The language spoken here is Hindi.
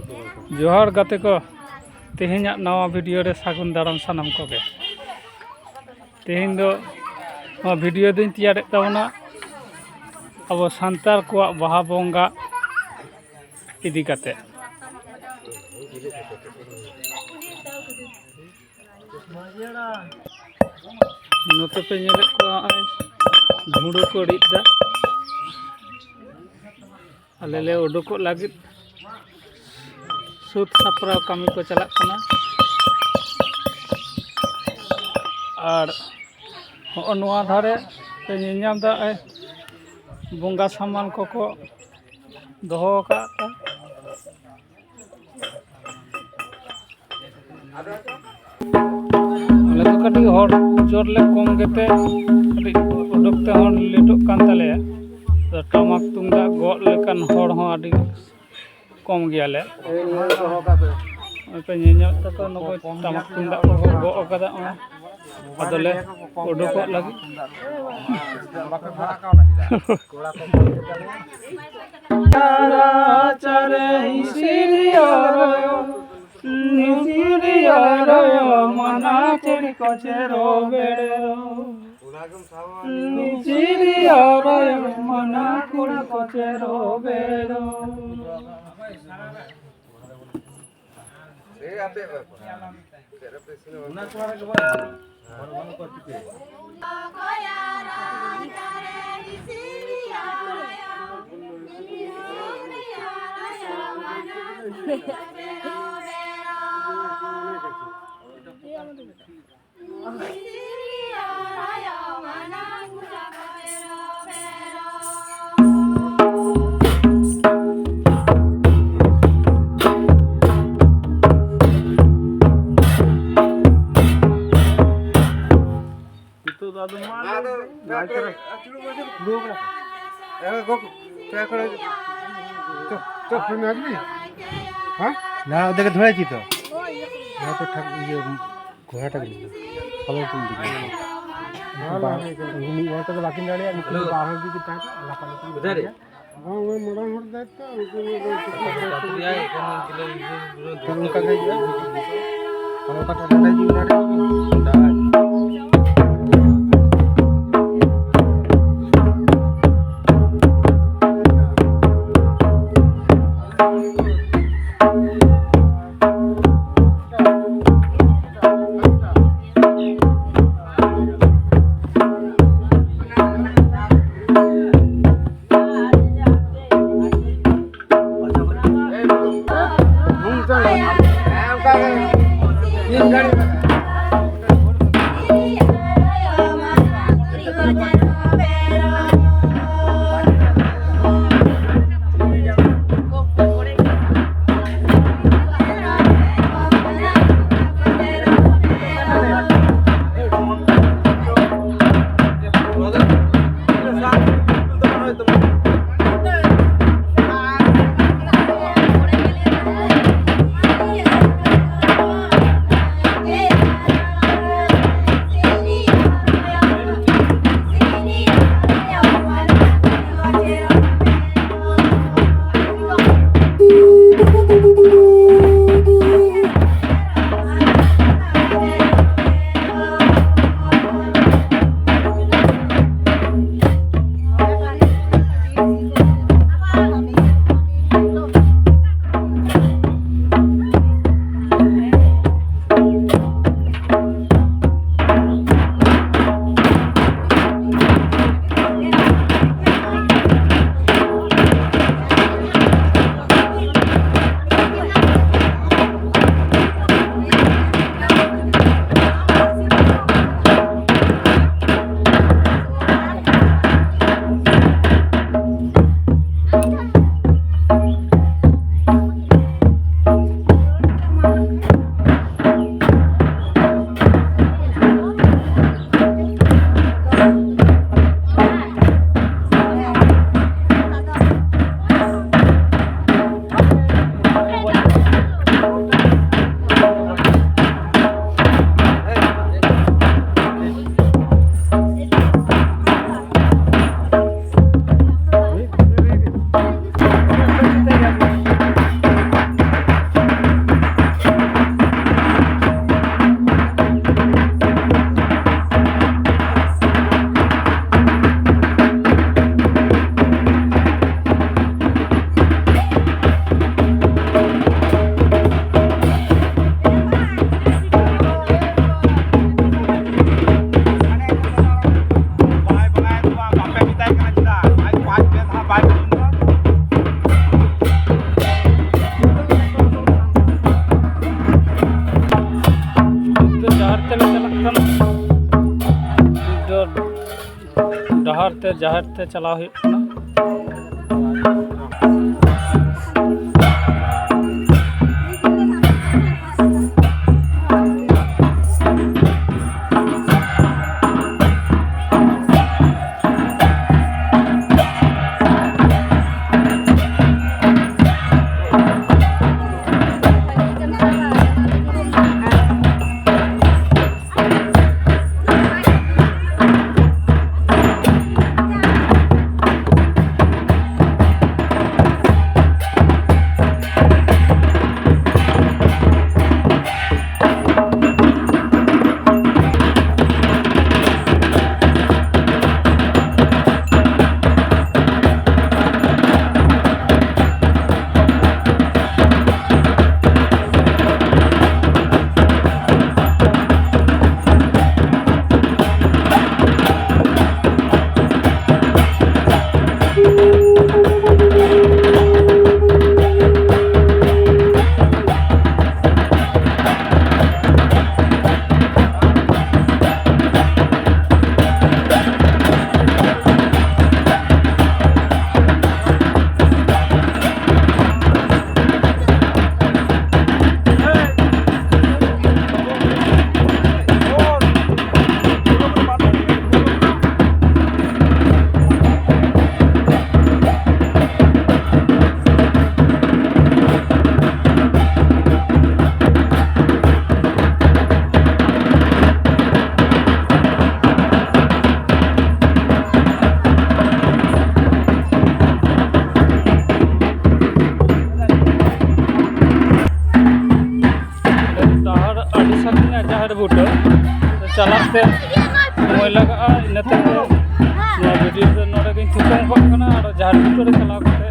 जोहार गाते को तेहें नवा वीडियो रे सागुन दाराम सानाम कोगे तेहें दो वीडियो दिन तैयार ताबना अब सान्तार को बाहा बोंगा इदी काते नोते पे नेले को झुड़ो को रिदा आले ले उडुको लागित सूत सापराव कमी को चला कना और नवा धारे पे नियाम दा बोंगा सामान को दोहो का आले तो कटी हर जोर ले कम गेते कटी उडुकते हन लेटो कान तले तो टमाक तुंगा गो लेकान हर हो आडी कम गया ले पे नियाम तक नको टमाक तुंगा को गो कदा अदले उडुको लगी चरे सिरियारो मना चेरी को चेरो बेड़ो सिरियारो मना कुड़ी को चेरो बेड़ो ना देखे धोया तो यहाँ तो ठग ये घोड़ा ठग फलो तुम दिखे वहाँ तो बाकी डाले निकल बाहर भी कितना लापा उधर हाँ वो मोड़ा मोड़ देता तो उनका गई फलो का तो डाले जी डाले ᱛᱮ ᱡᱟᱦᱮᱨ ᱛᱮ ᱪᱟᱞᱟᱣ ᱦᱩᱭᱩᱜ ᱠᱟᱱᱟ। ᱡᱟᱦᱮᱨ ᱵᱩᱴᱟᱹ ᱪᱟᱞᱟᱜ ᱛᱮ ᱥᱚᱢᱚᱭ ᱞᱟᱜᱟᱜᱼᱟ। ᱤᱱᱟᱹᱛᱮ ᱱᱚᱣᱟ ᱵᱷᱤᱰᱤᱭᱳ ᱫᱚ ᱱᱚᱰᱮ ᱜᱤᱧ ᱛᱷᱩᱠᱟᱹᱢ ᱠᱟᱜ ᱠᱟᱱᱟ। ᱟᱨ ᱡᱟᱦᱮᱨ ᱵᱩᱴᱟᱹ ᱨᱮ ᱪᱟᱞᱟᱣ ᱠᱟᱛᱮ